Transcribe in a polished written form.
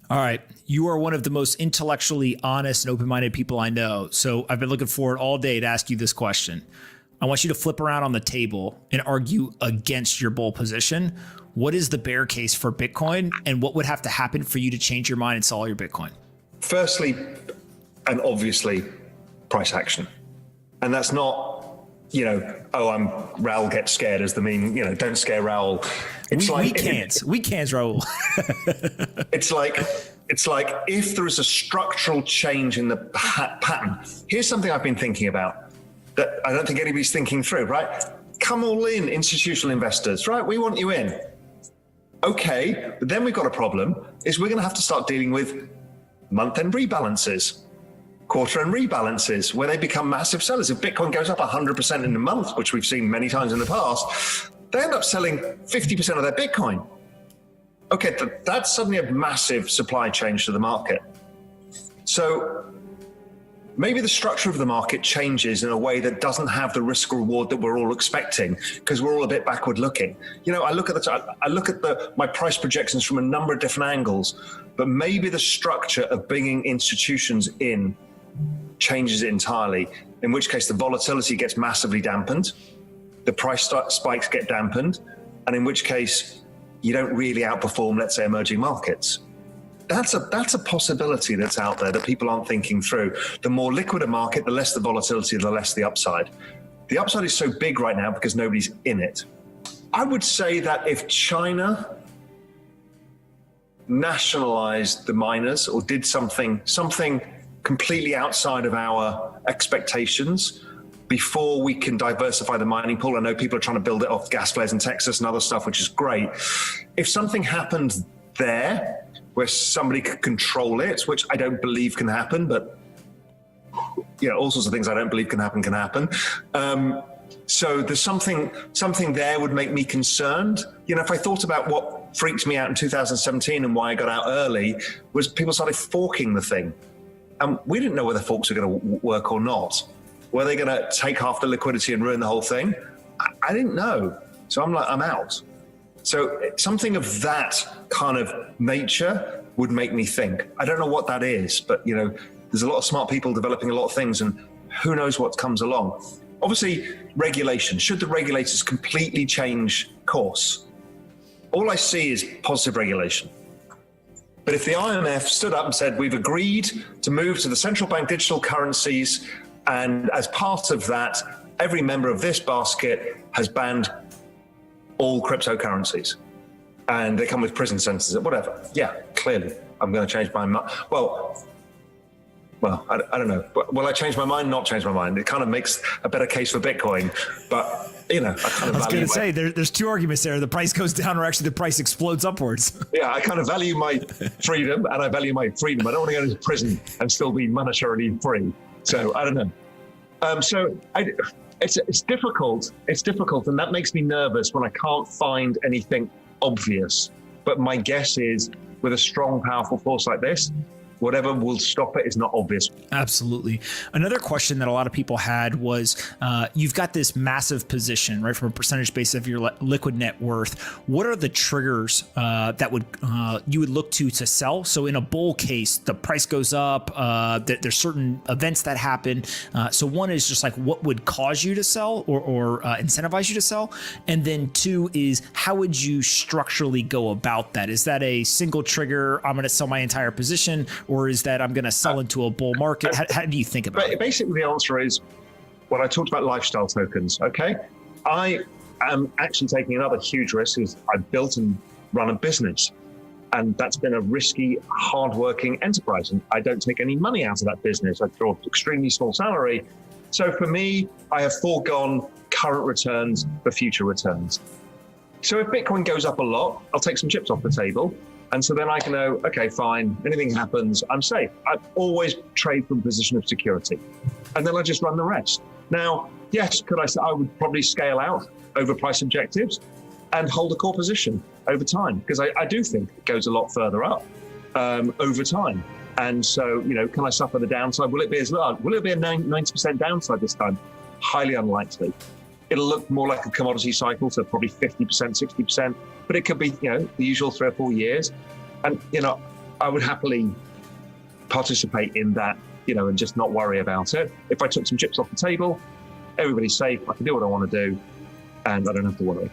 All right. You are one of the most intellectually honest and open-minded people I know. So I've been looking forward all day to ask you this question. I want you to flip around on the table and argue against your bull position. What is the bear case for Bitcoin, and what would have to happen for you to change your mind and sell all your Bitcoin? Firstly, and obviously, price action. And that's not, Raoul gets scared as the meme, don't scare Raoul. We can't, Raoul. It's like if there is a structural change in the pattern. Here's something I've been thinking about that I don't think anybody's thinking through, right? Come all in, institutional investors, right? We want you in. Okay, but then we've got a problem, is we're going to have to start dealing with month-end rebalances, quarter-end rebalances, where they become massive sellers. If Bitcoin goes up 100% in a month, which we've seen many times in the past, they end up selling 50% of their Bitcoin. Okay, that's suddenly a massive supply change to the market. So maybe the structure of the market changes in a way that doesn't have the risk reward that we're all expecting, because we're all a bit backward looking. I look at my price projections from a number of different angles, but maybe the structure of bringing institutions in changes it entirely, in which case the volatility gets massively dampened, the price spikes get dampened, and in which case you don't really outperform, let's say, emerging markets. That's a possibility that's out there that people aren't thinking through. The more liquid a market, the less the volatility, the less the upside. The upside is so big right now because nobody's in it. I would say that if China nationalized the miners or did something completely outside of our expectations before we can diversify the mining pool. I know people are trying to build it off gas flares in Texas and other stuff, which is great. If something happened there where somebody could control it, which I don't believe can happen, but all sorts of things I don't believe can happen. So there's something there would make me concerned. If I thought about what freaked me out in 2017 and why I got out early, was people started forking the thing. We didn't know whether forks were going to work or not. Were they going to take half the liquidity and ruin the whole thing? I didn't know. So I'm out. So something of that kind of nature would make me think. I don't know what that is, but there's a lot of smart people developing a lot of things, and who knows what comes along. Obviously, regulation. Should the regulators completely change course? All I see is positive regulation. But if the IMF stood up and said, we've agreed to move to the central bank digital currencies, and as part of that, every member of this basket has banned all cryptocurrencies, and they come with prison sentences or whatever. Yeah, clearly, I'm going to change my mind. Well, I don't know. Will I change my mind? Not change my mind. It kind of makes a better case for Bitcoin, but I kind of I was going to say there's two arguments there. The price goes down, or actually the price explodes upwards. Yeah, I kind of value my freedom, and I value my freedom. I don't want to go to prison and still be monetarily free. So I don't know. It's difficult. It's difficult, and that makes me nervous when I can't find anything obvious. But my guess is, with a strong, powerful force like this, whatever will stop it is not obvious. Absolutely. Another question that a lot of people had was, you've got this massive position, right, from a percentage base of your liquid net worth. What are the triggers that you would look to sell? So in a bull case, the price goes up. There's certain events that happen. So one is just like, what would cause you to sell or incentivize you to sell? And then two is, how would you structurally go about that? Is that a single trigger, I'm going to sell my entire position? Or is that I'm going to sell into a bull market? How do you think about it? Basically, the answer is, when I talked about lifestyle tokens, okay? I am actually taking another huge risk, is I built and run a business. And that's been a risky, hardworking enterprise. And I don't take any money out of that business. I draw an extremely small salary. So for me, I have foregone current returns for future returns. So if Bitcoin goes up a lot, I'll take some chips off the table. And so then I can know, okay, fine, anything happens, I'm safe. I always trade from a position of security. And then I just run the rest. Now, yes, I would probably scale out over price objectives and hold a core position over time, because I do think it goes a lot further up over time. And so, can I suffer the downside? Will it be as large? Will it be a 90% downside this time? Highly unlikely. It'll look more like a commodity cycle, so probably 50%, 60%, but it could be, the usual 3 or 4 years. And, I would happily participate in that, and just not worry about it. If I took some chips off the table, everybody's safe, I can do what I want to do, and I don't have to worry.